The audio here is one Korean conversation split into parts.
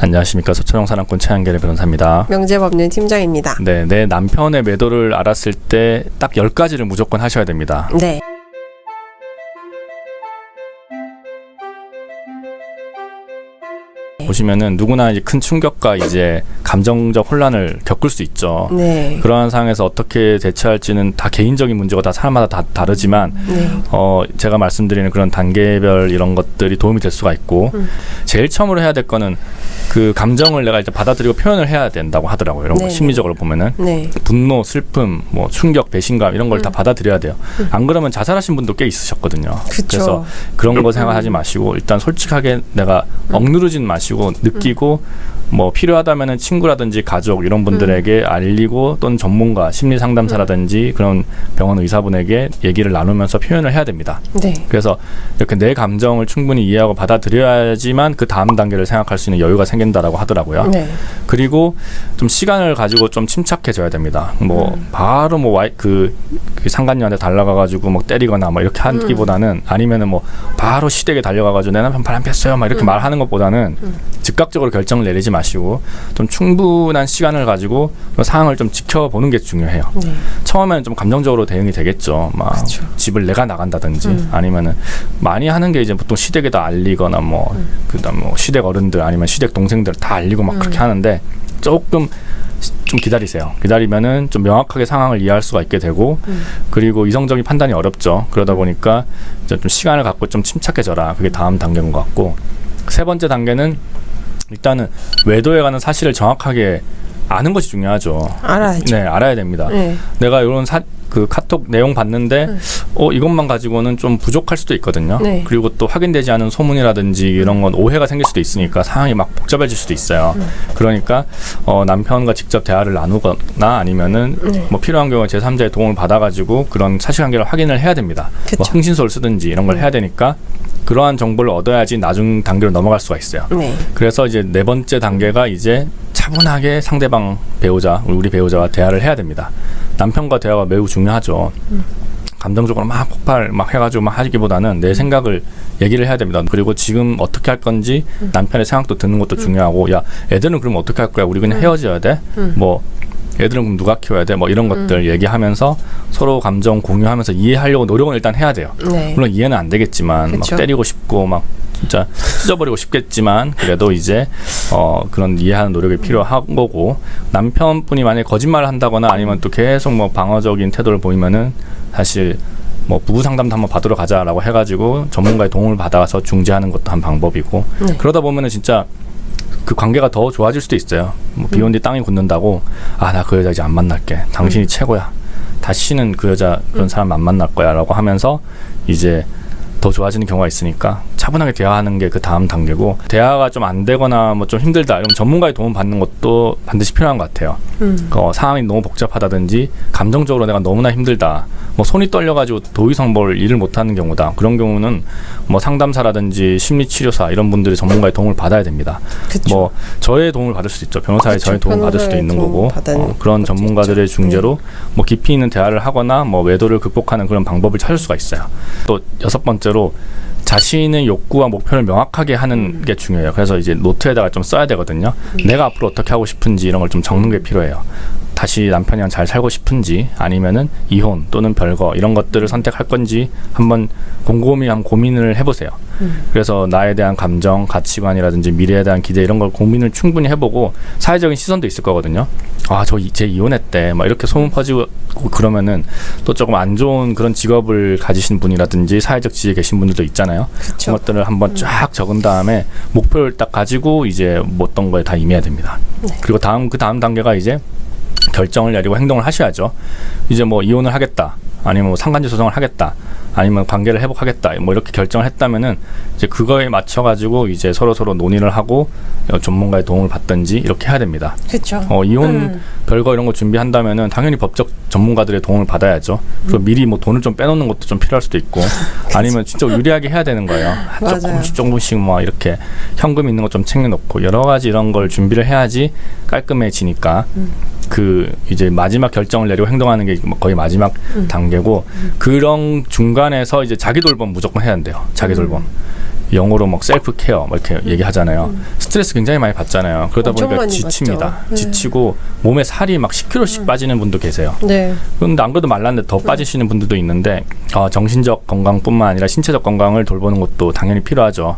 안녕하십니까. 서초동 사랑꾼 최한결의 변호사입니다. 명재법률 팀장입니다. 네, 내 남편의 매도를 알았을 때 딱 10가지를 무조건 하셔야 됩니다. 네. 보시면은 누구나 이제 큰 충격과 이제 감정적 혼란을 겪을 수 있죠. 네. 그러한 상황에서 어떻게 대처할지는 다 개인적인 문제고 다 사람마다 다 다르지만 네. 제가 말씀드리는 그런 단계별 이런 것들이 도움이 될 수가 있고 제일 처음으로 해야 될 거는 그 감정을 내가 이제 받아들이고 표현을 해야 된다고 하더라고요. 이런 거 심리적으로 보면은 네. 분노, 슬픔, 뭐 충격, 배신감 이런 걸 다 받아들여야 돼요. 안 그러면 자살하신 분도 꽤 있으셨거든요. 그쵸. 그래서 그런 거 생각하지 마시고 일단 솔직하게 내가 억누르진 마시고 느끼고 뭐 필요하다면은 친구라든지 가족 이런 분들에게 알리고 또는 전문가, 심리 상담사라든지 그런 병원 의사분에게 얘기를 나누면서 표현을 해야 됩니다. 네. 그래서 이렇게 내 감정을 충분히 이해하고 받아들여야지만 그 다음 단계를 생각할 수 있는 여유가 생긴다라고 하더라고요. 네. 그리고 좀 시간을 가지고 좀 침착해져야 됩니다. 뭐 바로 뭐 그 상간녀한테 달려가가지고 뭐 때리거나 뭐 이렇게 하기보다는 아니면은 뭐 바로 시댁에 달려가가지고 내 남편 바람 폈어요 막 이렇게 말하는 것보다는 즉각적으로 결정을 내리지 마시고 좀 충분한 시간을 가지고 상황을 좀 지켜보는 게 중요해요. 네. 처음에는 좀 감정적으로 대응이 되겠죠. 막 그쵸. 집을 내가 나간다든지 아니면은 많이 하는 게 이제 보통 시댁에다 알리거나 뭐 그다음 뭐 시댁 어른들 아니면 시댁 동생들 다 알리고 막 그렇게 하는데 조금 좀 기다리세요. 기다리면은 좀 명확하게 상황을 이해할 수가 있게 되고 그리고 이성적인 판단이 어렵죠. 그러다 보니까 이제 좀 시간을 갖고 좀 침착해져라. 그게 다음 단계인 것 같고 세 번째 단계는 일단은 외도에 관한 사실을 정확하게 아는 것이 중요하죠. 알아야죠. 네, 알아야 됩니다. 네. 내가 이런 그 카톡 내용 봤는데 이것만 가지고는 좀 부족할 수도 있거든요. 네. 그리고 또 확인되지 않은 소문이라든지 이런 건 오해가 생길 수도 있으니까 상황이 막 복잡해질 수도 있어요. 그러니까 남편과 직접 대화를 나누거나 아니면은 뭐 필요한 경우에 제3자의 도움을 받아가지고 그런 사실관계를 확인을 해야 됩니다. 뭐 흥신소를 쓰든지 이런 걸 해야 되니까 그러한 정보를 얻어야지 나중 단계로 넘어갈 수가 있어요. 네. 그래서 이제 네 번째 단계가 이제 차분하게 상대방 배우자, 우리 배우자와 대화를 해야 됩니다. 남편과 대화가 매우 중요하죠. 감정적으로 막 폭발 막 해가지고 막 하기보다는 내 생각을 얘기를 해야 됩니다. 그리고 지금 어떻게 할 건지 남편의 생각도 듣는 것도 중요하고 야 애들은 그럼 어떻게 할 거야? 우리 그냥 헤어져야 돼? 뭐 애들은 그럼 누가 키워야 돼? 뭐 이런 것들 얘기하면서 서로 감정 공유하면서 이해하려고 노력은 일단 해야 돼요. 네. 물론 이해는 안 되겠지만 막 때리고 싶고 막 진짜 찢어버리고 싶겠지만 그래도 이제 그런 이해하는 노력이 필요한 거고 남편분이 만약에 거짓말을 한다거나 아니면 또 계속 뭐 방어적인 태도를 보이면은 사실 뭐 부부 상담도 한번 받으러 가자라고 해가지고 전문가의 도움을 받아서 중재하는 것도 한 방법이고 그러다 보면은 진짜 그 관계가 더 좋아질 수도 있어요. 뭐 비온 뒤 땅이 굳는다고 나 그 여자 이제 안 만날게. 당신이 최고야. 다시는 그 여자 그런 사람 안 만날 거야라고 하면서 이제 더 좋아지는 경우가 있으니까 차분하게 대화하는 게 그 다음 단계고 대화가 좀 안 되거나 뭐 좀 힘들다 이러면 전문가의 도움 받는 것도 반드시 필요한 것 같아요. 상황이 너무 복잡하다든지 감정적으로 내가 너무나 힘들다 뭐 손이 떨려가지고 더 이상 뭘 일을 못하는 경우다 그런 경우는 뭐 상담사라든지 심리치료사 이런 분들이 전문가의 도움을 받아야 됩니다. 그쵸. 뭐 저의 도움을 받을 수도 있죠. 변호사의 저의 도움을 받을 수도 있는 거고 그런 전문가들의 중재로 뭐 깊이 있는 대화를 하거나 뭐 외도를 극복하는 그런 방법을 찾을 수가 있어요. 또 여섯 번째로 자신의 욕구와 목표를 명확하게 하는 게 중요해요. 그래서 이제 노트에다가 좀 써야 되거든요. 내가 앞으로 어떻게 하고 싶은지 이런 걸 좀 적는 게 필요해요. 다시 남편이랑 잘 살고 싶은지 아니면은 이혼 또는 별거 이런 것들을 선택할 건지 한번 곰곰이 한번 고민을 해보세요. 그래서 나에 대한 감정, 가치관이라든지 미래에 대한 기대 이런 걸 고민을 충분히 해보고 사회적인 시선도 있을 거거든요. 쟤 이혼했대 막 이렇게 소문 퍼지고 그러면은 또 조금 안 좋은 그런 직업을 가지신 분이라든지 사회적 지위에 계신 분들도 있잖아요. 그쵸. 그런 것들을 한번 쫙 적은 다음에 목표를 딱 가지고 이제 어떤 거에 다 임해야 됩니다. 그리고 그 다음 단계가 이제 결정을 내리고 행동을 하셔야죠. 이제 뭐 이혼을 하겠다 아니면 뭐 상간제 소송을 하겠다 아니면 관계를 회복하겠다 뭐 이렇게 결정을 했다면은 이제 그거에 맞춰 가지고 이제 서로 논의를 하고 전문가의 도움을 받든지 이렇게 해야 됩니다. 그렇죠. 이혼 별거 이런 거 준비한다면은 당연히 법적 전문가들의 도움을 받아야죠. 그리고 미리 뭐 돈을 좀 빼놓는 것도 좀 필요할 수도 있고 아니면 진짜 유리하게 해야 되는 거예요. 조금씩 뭐 이렇게 현금 있는 거 좀 챙겨놓고 여러 가지 이런 걸 준비를 해야지 깔끔해지니까 그 이제 마지막 결정을 내리고 행동하는 게 거의 마지막 단계고 그런 중간에서 이제 자기 돌봄 무조건 해야 한대요. 자기 돌봄. 영어로 막 셀프 케어 뭐 이렇게 얘기하잖아요. 스트레스 굉장히 많이 받잖아요. 그러다 보니까 지칩니다. 지치고 몸에 살이 막 10kg씩 빠지는 분도 계세요. 네. 그런데 안 그래도 말랐는데 더 빠지시는 분들도 있는데 정신적 건강뿐만 아니라 신체적 건강을 돌보는 것도 당연히 필요하죠.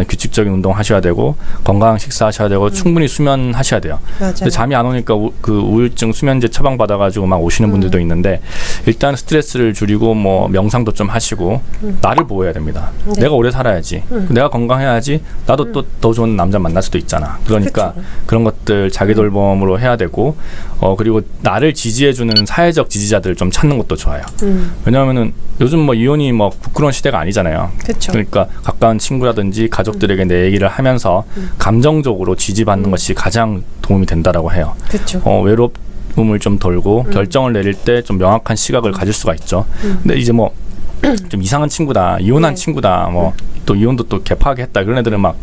규칙적인 운동 하셔야 되고 건강한 식사하셔야 되고 충분히 수면하셔야 돼요. 맞아요. 근데 잠이 안 오니까 그 우울증 수면제 처방 받아가지고 막 오시는 분들도 있는데 일단 스트레스를 줄이고 뭐 명상도 좀 하시고 나를 보호해야 됩니다. 네. 내가 오래 살아야지. 내가 건강해야지 나도 또 더 좋은 남자 만날 수도 있잖아. 그러니까 그쵸. 그런 것들 자기 돌봄으로 해야 되고 그리고 나를 지지해주는 사회적 지지자들 좀 찾는 것도 좋아요. 왜냐하면은 요즘 뭐 이혼이 뭐 부끄러운 시대가 아니잖아요. 그쵸. 그러니까 가까운 친구라든지 가족들에게 내 얘기를 하면서 감정적으로 지지받는 것이 가장 도움이 된다라고 해요. 그쵸. 외로움을 좀 덜고 결정을 내릴 때 좀 명확한 시각을 가질 수가 있죠. 근데 이제 뭐 좀 이상한 친구다, 이혼한 친구다, 뭐 또 이혼도 또 개파하게 했다 그런 애들은 막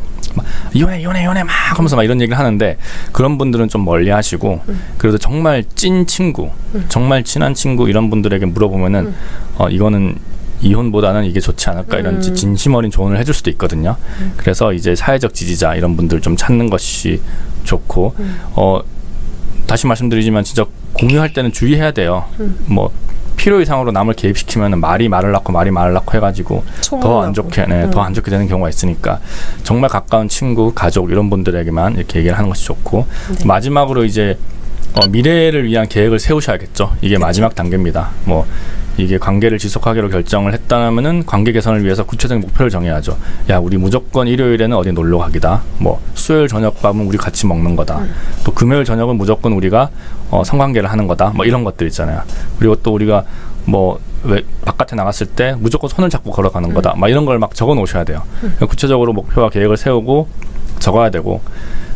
이혼해 막 하면서 막 이런 얘기를 하는데 그런 분들은 좀 멀리하시고 그래도 정말 찐 친구, 정말 친한 친구 이런 분들에게 물어보면은 이거는 이혼보다는 이게 좋지 않을까 이런 진심 어린 조언을 해줄 수도 있거든요. 그래서 이제 사회적 지지자 이런 분들 좀 찾는 것이 좋고 다시 말씀드리지만 진짜 공유할 때는 주의해야 돼요. 뭐 필요 이상으로 남을 개입시키면 말이 말을 낳고 해가지고 더 안 좋게 더 안 좋게 되는 경우가 있으니까 정말 가까운 친구, 가족 이런 분들에게만 이렇게 얘기를 하는 것이 좋고 마지막으로 이제 미래를 위한 계획을 세우셔야겠죠. 이게 마지막 단계입니다. 뭐 이게 관계를 지속하기로 결정을 했다면은 관계 개선을 위해서 구체적인 목표를 정해야죠. 야, 우리 무조건 일요일에는 어디 놀러 가기다. 뭐 수요일 저녁밥은 우리 같이 먹는 거다. 또 금요일 저녁은 무조건 우리가 성관계를 하는 거다. 뭐 이런 것들 있잖아요. 그리고 또 우리가 뭐 왜 바깥에 나갔을 때 무조건 손을 잡고 걸어가는 거다. 막 이런 걸 막 적어 놓으셔야 돼요. 구체적으로 목표와 계획을 세우고 적어야 되고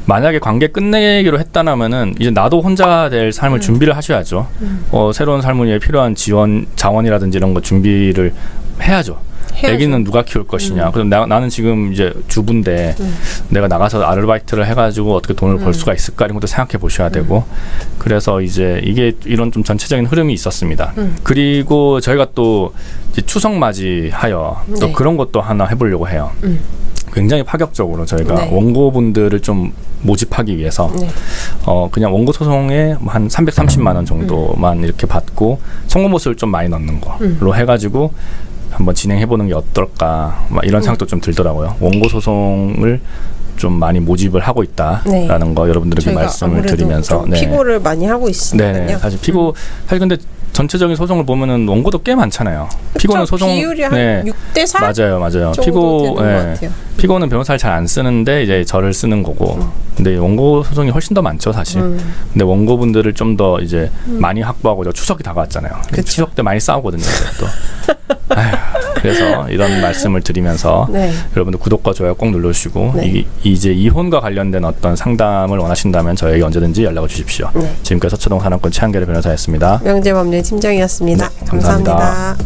만약에 관계 끝내기로 했다면은 이제 나도 혼자 될 삶을 준비를 하셔야죠. 새로운 삶을 위해 필요한 지원, 자원이라든지 이런 거 준비를 해야죠. 애기는 누가 키울 것이냐. 그럼 나는 지금 이제 주부인데 내가 나가서 아르바이트를 해가지고 어떻게 돈을 벌 수가 있을까 이런 것도 생각해 보셔야 되고 그래서 이제 이게 이런 좀 전체적인 흐름이 있었습니다. 그리고 저희가 또 이제 추석 맞이하여 또 그런 것도 하나 해보려고 해요. 굉장히 파격적으로 저희가 원고분들을 좀 모집하기 위해서 그냥 원고 소송에 한 330만 원 정도만 이렇게 받고 송고모수를 좀 많이 넣는 걸로 해가지고 한번 진행해보는 게 어떨까 막 이런 생각도 좀 들더라고요. 원고 소송을 좀 많이 모집을 하고 있다라는 거 여러분들에게 말씀을 드리면서 피고를 많이 하고 있으니까요. 네, 사실 근데 전체적인 소송을 보면은 원고도 꽤 많잖아요. 피고는 소송 비율이 한 6대 4 맞아요. 피고는 변호사를 잘 안 쓰는데 이제 저를 쓰는 거고. 근데 원고 소송이 훨씬 더 많죠, 사실. 근데 원고분들을 좀 더 이제 많이 확보하고 추석이 다가왔잖아요. 그쵸. 추석 때 많이 싸우거든요, 또. 그래서 이런 말씀을 드리면서 여러분들 구독과 좋아요 꼭 눌러주시고 이제 이혼과 관련된 어떤 상담을 원하신다면 저에게 언제든지 연락을 주십시오. 지금까지 서초동 산업권 최한결의 변호사였습니다. 명재법률 팀장이었습니다. 감사합니다.